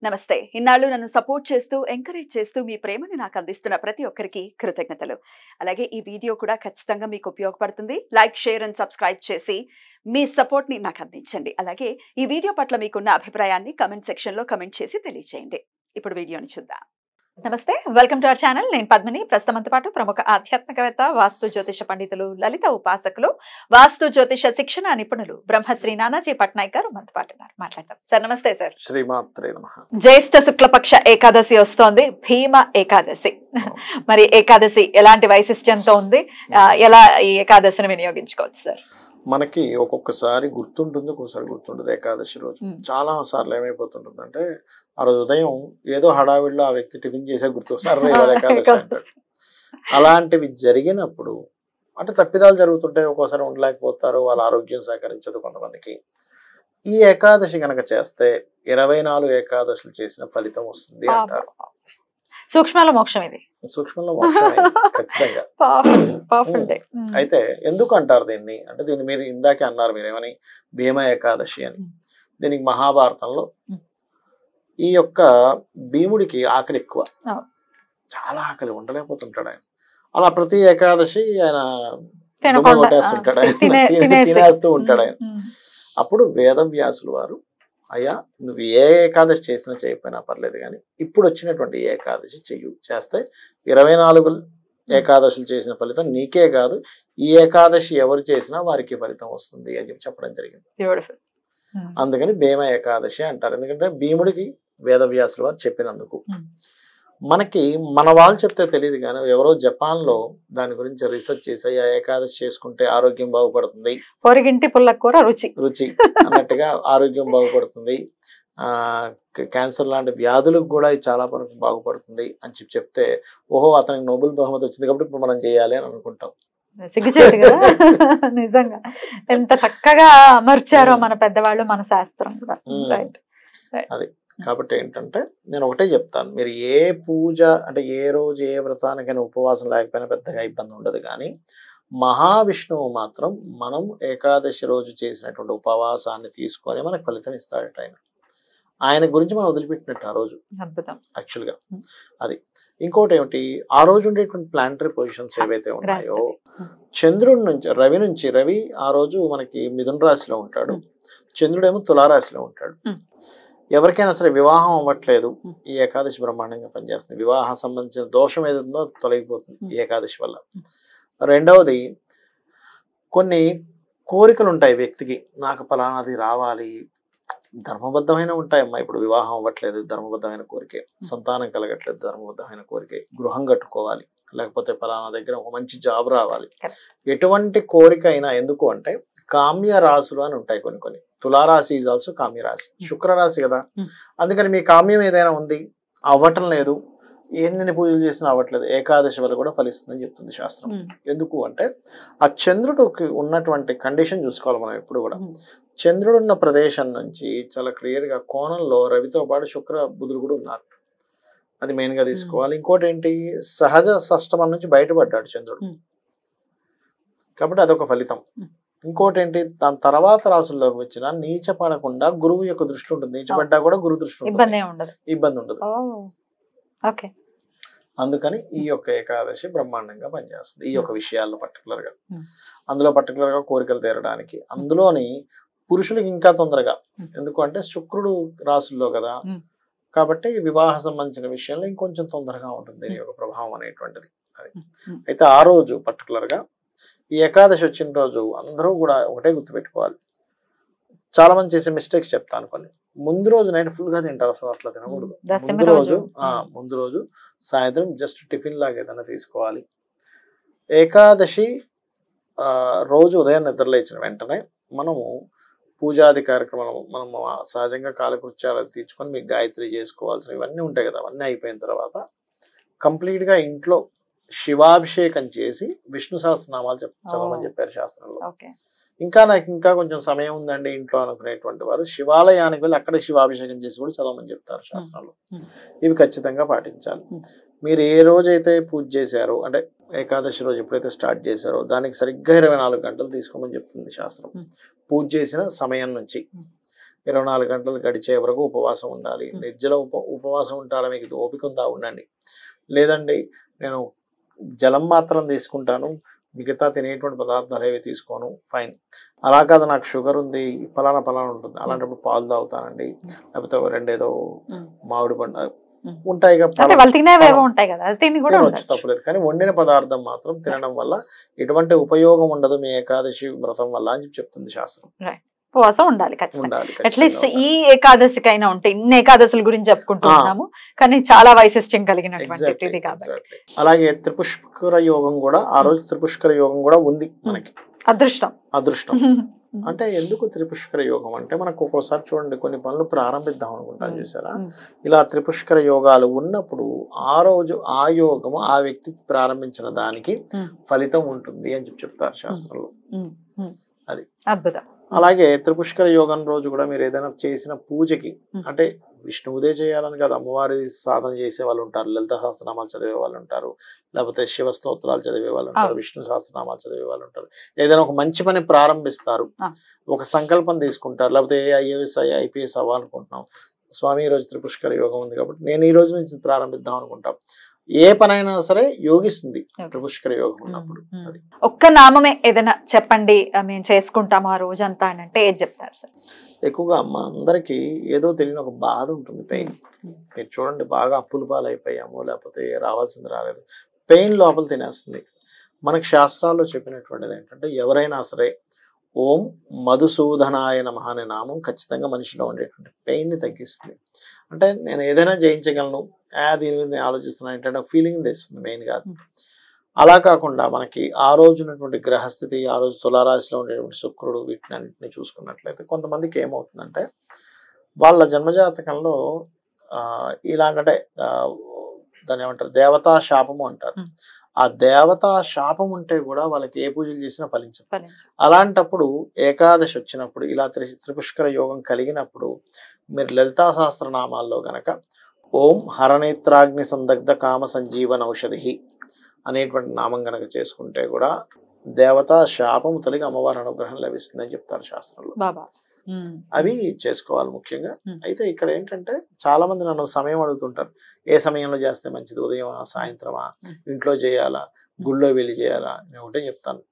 నమస్తే. ఇన్నాళ్ళు నన్ను సపోర్ట్ చేస్తూ, ఎంకరేజ్ చేస్తూ మీ ప్రేమని నాకు అందిస్తున్న ప్రతి ఒక్కరికి కృతజ్ఞతలు. అలాగే ఈ వీడియో కూడా ఖచ్చితంగా మీకు ఉపయోగపడుతుంది. లైక్, షేర్ అండ్ సబ్స్క్రైబ్ చేసి మీ సపోర్ట్‌ని నాకు అందించండి. అలాగే ఈ వీడియో పట్ల మీకున్న అభిప్రాయాన్ని కామెంట్ సెక్షన్‌లో కామెంట్ చేసి తెలియజేయండి. ఇప్పుడు వీడియోని చూద్దాం. నమస్తే, వెల్కమ్ టు అవర్ ఛానల్. నేను పద్మిని. ప్రస్తుతంతో పాటు ప్రముఖ ఆధ్యాత్మికవేత్త, వాస్తు జ్యోతిష పండితులు, లలిత ఉపాసకులు, వాస్తు జ్యోతిష శిక్షణ నిపుణులు బ్రహ్మశ్రీ నానాజీ పట్నాయక్ గారు మనతో పాటు ఉన్నారు. మాట్లాడతాం. సార్ నమస్తే. సార్ శ్రీమాత్రే నమః. జ్యేష్ఠ శుక్లపక్ష ఏకాదశి వస్తోంది, భీమ ఏకాదశి. మరి ఏకాదశి ఎలాంటి వైశిష్ట్యంతో ఉంది, ఎలా ఈ ఏకాదశిని వినియోగించుకోవచ్చు సార్? మనకి ఒక్కొక్కసారి గుర్తుంటుంది, ఒక్కొక్కసారి గుర్తుండదు. ఏకాదశి రోజు చాలా సార్లు ఏమైపోతుంటుంది అంటే, ఆ రోజు ఉదయం ఏదో హడావిడిలో ఆ వ్యక్తి టిఫిన్ చేసే గుర్తొస్తారు, ఏకాదశి అంటారు. అలాంటివి జరిగినప్పుడు అంటే తప్పిదాలు జరుగుతుంటాయి, ఒక్కోసారి ఉండలేకపోతారు, వాళ్ళ ఆరోగ్యం సహకరించదు కొంతమందికి. ఈ ఏకాదశి కనుక చేస్తే 24 ఏకాదశులు చేసిన ఫలితం వస్తుంది అంటారు. సూక్ష్మలో మోక్షం ఇది. సూక్ష్మంలో మోక్షం ఖచ్చితంగా. అయితే ఎందుకు అంటారు దీన్ని అంటే, దీన్ని మీరు ఇందాకే అన్నారు, మీరేమని భీమ ఏకాదశి అని. దీనికి మహాభారతంలో ఈ యొక్క భీముడికి ఆకలి ఎక్కువ, చాలా ఆకలి, ఉండలేకపోతుంటాడు ఆయన. అలా ప్రతి ఏకాదశి ఆయన కొట్టేస్తుంటాడు, ఆయన తినేస్తూ ఉంటాడు ఆయన. అప్పుడు వేదవ్యాసులు వారు, అయ్యా నువ్వు ఏ ఏకాదశి చేసినా చేయకపోయినా పర్లేదు, కానీ ఇప్పుడు వచ్చినటువంటి ఏకాదశి చేస్తే 24 ఏకాదశులు చేసిన ఫలితం నీకే కాదు, ఈ ఏకాదశి ఎవరు చేసినా వారికి ఫలితం వస్తుంది అని చెప్పి చెప్పడం జరిగింది. అందుకని భీమ ఏకాదశి అంటారు. ఎందుకంటే భీముడికి వేదవ్యాసులు వారు చెప్పినందుకు. మనకి మన వాళ్ళు చెప్తే తెలియదు, కానీ ఎవరో జపాన్లో దాని గురించి రీసెర్చ్ చేసి ఆ ఏకాదశి చేసుకుంటే ఆరోగ్యం బాగుపడుతుంది, పొరిగింటి పుల్లకూర రుచి రుచి అన్నట్టుగా ఆరోగ్యం బాగుపడుతుంది, క్యాన్సర్ లాంటి వ్యాధులకు కూడా ఇది చాలా వరకు బాగుపడుతుంది అని చెప్తే, ఓహో అతనికి నోబెల్ బహుమతి వచ్చింది కాబట్టి ఇప్పుడు మనం చేయాలి అని అనుకుంటాం. సిగ్గుచేటు కదా. నిజంగా ఎంత చక్కగా అమర్చారో మన పెద్దవాళ్ళు, మన శాస్త్రం కూడా. అది కాబట్టి ఏంటంటే నేను ఒకటే చెప్తాను, మీరు ఏ పూజ అంటే ఏ రోజు ఏ వ్రతానికైనా ఉపవాసం లేకపోయినా పెద్దగా ఇబ్బంది ఉండదు, కానీ మహావిష్ణువు మాత్రం మనం ఏకాదశి రోజు చేసినటువంటి ఉపవాసాన్ని తీసుకొని మనకు ఫలితం ఇస్తాడట. ఆయన గురించి మనం వదిలిపెట్టినట్టు ఆ రోజు యాక్చువల్గా అది. ఇంకోటి ఏమిటి, ఆ రోజు ఉండేటువంటి ప్లానటరీ పొజిషన్స్ ఏవైతే ఉన్నాయో, చంద్రుడి నుంచి రవి ఆ రోజు మనకి మిథున రాశిలో ఉంటాడు, చంద్రుడేమో తులారాశిలో ఉంటాడు. ఎవరికైనా సరే వివాహం అవ్వట్లేదు, ఈ ఏకాదశి బ్రహ్మాండంగా పనిచేస్తుంది. వివాహం సంబంధించిన దోషం ఏదైతుందో తొలగిపోతుంది ఈ ఏకాదశి వల్ల. రెండవది, కొన్ని కోరికలు ఉంటాయి వ్యక్తికి, నాకు ఫలానాది రావాలి, ధర్మబద్ధమైన ఉంటాయమ్మా. ఇప్పుడు వివాహం అవ్వట్లేదు, ధర్మబద్ధమైన కోరికే. సంతానం కలగట్లేదు, ధర్మబద్ధమైన కోరికే. గృహం కట్టుకోవాలి, లేకపోతే ఫలానా దగ్గర ఒక మంచి జాబ్ రావాలి. ఎటువంటి కోరిక అయినా ఎందుకు అంటే, కామ్య రాశులు అని ఉంటాయి కొన్ని. తులారాశి ఈజ్ ఆల్సో కామ్య రాశి, శుక్రరాశి కదా. అందుకని మీ కామ్యం ఏదైనా ఉంది, అవ్వటం లేదు, ఎన్ని పూజలు చేసినా అవ్వట్లేదు, ఏకాదశి వల్ల కూడా ఫలిస్తుందని చెప్తుంది శాస్త్రం. ఎందుకు అంటే, ఆ చంద్రుడికి ఉన్నటువంటి కండిషన్ చూసుకోవాలి మనం ఎప్పుడు కూడా. చంద్రుడు ఉన్న ప్రదేశం నుంచి చాలా క్లియర్గా కోణంలో రవితో పాటు శుక్ర బుధుడు కూడా ఉన్నారు, అది మెయిన్గా తీసుకోవాలి. ఇంకోటి ఏంటి, సహజ షష్టమం నుంచి బయటపడ్డాడు చంద్రుడు, కాబట్టి అదొక ఫలితం. ఇంకోటి ఏంటి, దాని తర్వాత రాసుల్లోకి వచ్చిన నీచ పడకుండా గురువు యొక్క దృష్టి ఉంటుంది, నీచపడ్డా కూడా గురు దృష్టి ఉంటుంది, ఇబ్బంది ఉండదు. అందుకని ఈ యొక్క ఏకాదశి బ్రహ్మాండంగా పనిచేస్తుంది ఈ యొక్క విషయాల్లో పర్టికులర్గా. అందులో పర్టికులర్గా కోరికలు తీరడానికి, అందులోని పురుషులకి ఇంకా తొందరగా, ఎందుకంటే శుక్రుడు రాసుల్లో కదా, కాబట్టి వివాహ సంబంధించిన విషయంలో ఇంకొంచెం తొందరగా ఉంటుంది దీని యొక్క ప్రభావం అనేటువంటిది. అది అయితే ఆ రోజు పర్టికులర్గా ఈ ఏకాదశి వచ్చిన రోజు అందరూ కూడా ఒకటే గుర్తుపెట్టుకోవాలి. చాలా మంది చేసే మిస్టేక్స్ చెప్తాను కొన్ని. ముందు రోజు నైట్ ఫుల్గా తింటారు, అసలు అట్లా తినకూడదు. ముందు రోజు సాయంత్రం జస్ట్ టిఫిన్ లాగా ఏదైనా తీసుకోవాలి. ఏకాదశి రోజు ఉదయం నిద్రలేచిన వెంటనే మనము పూజాది కార్యక్రమాలు, మనం సహజంగా కాలకృత్యాలు తీర్చుకొని మీకు గాయత్రి చేసుకోవాల్సిన ఇవన్నీ ఉంటాయి కదా, అవన్నీ అయిపోయిన తర్వాత కంప్లీట్గా ఇంట్లో శివాభిషేకం చేసి విష్ణు సహస్రనామాలు చదవమని చెప్పారు శాస్త్రంలో. నాకు ఇంకా కొంచెం సమయం ఉందండి ఇంట్లో అనుకునేటువంటి వారు శివాలయానికి వెళ్ళి అక్కడ శివాభిషేకం చేసి కూడా చదవమని చెప్తారు శాస్త్రంలో. ఇవి ఖచ్చితంగా పాటించాలి. మీరు ఏ రోజైతే పూజ చేశారో, అంటే ఏకాదశి రోజు ఎప్పుడైతే స్టార్ట్ చేశారో దానికి సరిగ్గా 24 గంటలు తీసుకోమని చెప్తుంది శాస్త్రం. పూజ చేసిన సమయం నుంచి 24 గంటలు గడిచే వరకు ఉపవాసం ఉండాలి. నిర్జల ఉపవాసం ఉంటారా, మీకు ఓపిక ఉందా ఉండండి. లేదండి నేను జలం మాత్రం తీసుకుంటాను, మిగతా తినేటువంటి పదార్థాలు ఏవి తీసుకోను, ఫైన్. అలా కాదు నాకు షుగర్ ఉంది, ఫలానా ఉంటుంది, అలాంటప్పుడు పాలు తాగుతానండి, లేకపోతే రెండేదో మామిడి పండు ఉంటాయి తప్పలేదు. కానీ వండిన పదార్థం మాత్రం తినడం వల్ల ఎటువంటి ఉపయోగం ఉండదు మీ ఏకాదశి వ్రతం వల్ల అని చెప్తుంది శాస్త్రం. ఉపవాసం ఉండాలి అట్లీస్ట్ ఈ ఏకాదశికైనా ఉంటే. ఇన్ని ఏకాదశుల గురించి చెప్పుకుంటున్నాము కానీ చాలా వైశిష్ట్యం కలిగినటువంటి కాబట్టి. అలాగే త్రిపుష్కర యోగం కూడా ఆ రోజు త్రిపుష్కర యోగం కూడా ఉంది మనకి. అదృష్టం అంటే ఎందుకు త్రిపుష్కర యోగం అంటే మనకు ఒక్కోసారి చూడండి కొన్ని పనులు ప్రారంభిద్దాం అనుకుంటాం చూసారా, ఇలా త్రిపుష్కర యోగాలు ఉన్నప్పుడు ఆ రోజు ఆ యోగము ఆ వ్యక్తి ప్రారంభించిన దానికి ఫలితం ఉంటుంది అని చెప్తారు శాస్త్రంలో. అది అద్భుతం. అలాగే త్రిపుష్కర యోగం రోజు కూడా మీరు ఏదైనా చేసిన పూజకి, అంటే విష్ణువుదే చేయాలని కాదు, అమ్మవారి సాధన చేసే వాళ్ళు ఉంటారు, లలిత సహస్రనామాలు చదివే వాళ్ళు ఉంటారు, లేకపోతే శివ స్తోత్రాలు చదివే వాళ్ళు ఉంటారు, విష్ణు సహస్రనామాలు చదివే వాళ్ళు ఉంటారు. ఏదైనా ఒక మంచి పని ప్రారంభిస్తారు, ఒక సంకల్పం తీసుకుంటారు, లేకపోతే ఐఏఎస్ ఐపీఎస్ అవ్వాలనుకుంటున్నాం, స్వామి ఈ రోజు త్రిపుష్కర యోగం ఉంది కాబట్టి నేను ఈ రోజు నుంచి ప్రారంభిద్దాం అనుకుంటాం. ఏ పనైనా సరే యోగిస్తుంది త్రిపుష్కర యోగం ఉన్నప్పుడు. ఒక్క నామమే ఏదైనా చెప్పండి మేము చేసుకుంటాము ఆ రోజంతా అని అంటే ఏది చెప్తారు సార్? ఎక్కువగా అమ్మ అందరికి ఏదో తెలియని ఒక బాధ ఉంటుంది, పెయిన్. మీరు చూడండి బాగా అప్పుల పాలైపోయాము, లేకపోతే రావాల్సింది రాలేదు, పెయిన్ లోపల తినేస్తుంది. మనకి శాస్త్రాల్లో చెప్పినటువంటిది ఏంటంటే ఎవరైనా సరే ఓం మధుసూదనాయ నమః అనే నామం ఖచ్చితంగా మనిషిలో ఉండేటువంటి పెయిన్ని తగ్గిస్తుంది. అంటే నేను ఏదైనా జయించగలను దీని మీద ఆలోచిస్తున్నా ఏంటంటే ఫీలింగ్ తెస్తుంది మెయిన్ కాదు. అలా కాకుండా మనకి ఆ రోజు ఉన్నటువంటి గ్రహస్థితి, ఆ రోజు తులారాశిలో ఉండేటువంటి శుక్రుడు, వీటిని అన్నింటినీ చూసుకున్నట్లయితే కొంతమందికి ఏమవుతుందంటే వాళ్ళ జన్మజాతకంలో ఇలాంటి దాన్ని ఏమంటారు దేవతా శాపము అంటారు. ఆ దేవతా శాపం ఉంటే కూడా వాళ్ళకి ఏ పూజలు చేసినా ఫలించదు. అలాంటప్పుడు ఏకాదశి వచ్చినప్పుడు ఇలా త్రిపుష్కర యోగం కలిగినప్పుడు మీరు లలితా సహస్రనామాల్లో గనక ఓం హరనేత్రాగ్ని సందగ్ధ కామ సంజీవన ఔషధి అనేటువంటి నామం గనక చేసుకుంటే కూడా దేవతా శాపము తొలగి అమ్మవారి అనుగ్రహం లభిస్తుందని చెప్తారు శాస్త్రంలో. అవి చేసుకోవాలి ముఖ్యంగా. అయితే ఇక్కడ ఏంటంటే చాలా మంది నన్ను సమయం అడుగుతుంటారు, ఏ సమయంలో చేస్తే మంచిది, ఉదయమా సాయంత్రమా, ఇంట్లో చేయాలా, గుళ్ళో వెళ్ళి చేయాలా? నేను ఒకటే చెప్తాను,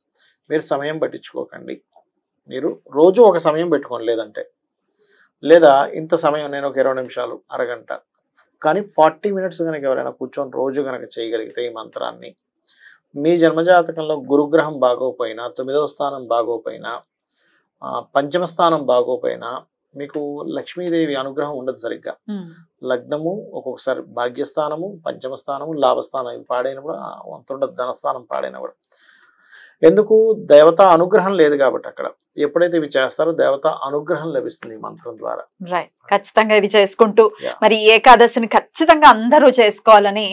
మీరు సమయం పట్టించుకోకండి, మీరు రోజు ఒక సమయం పెట్టుకోండి. లేదా ఇంత సమయం నేను ఒక 20 నిమిషాలు అరగంట, కానీ 40 మినిట్స్ కనుక ఎవరైనా కూర్చొని రోజు కనుక చేయగలిగితే ఈ మంత్రాన్ని, మీ జన్మజాతకంలో గురుగ్రహం బాగోపోయినా, 9వ స్థానం బాగోపోయినా, పంచమ స్థానం బాగోపోయినా మీకు లక్ష్మీదేవి అనుగ్రహం ఉండదు సరిగ్గా. లగ్నము ఒక్కొక్కసారి భాగ్యస్థానము, పంచమ స్థానము, లాభస్థానం పాడైనప్పుడు అంత ఉండదు, ధనస్థానం పాడైనప్పుడు. ఎందుకు? దేవతా అనుగ్రహం లేదు కాబట్టి. అక్కడ ఎప్పుడైతే ఇవి చేస్తారో దేవతా అనుగ్రహం లభిస్తుంది ఈ మంత్రం ద్వారా. ఖచ్చితంగా ఇది చేసుకుంటూ మరి ఏకాదశిని ఖచ్చితంగా అందరూ చేసుకోవాలని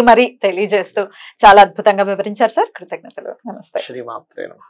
మరీ తెలియజేస్తూ చాలా అద్భుతంగా వివరించారు సార్. కృతజ్ఞతలు. నమస్తే. శ్రీమాత్రే నమః.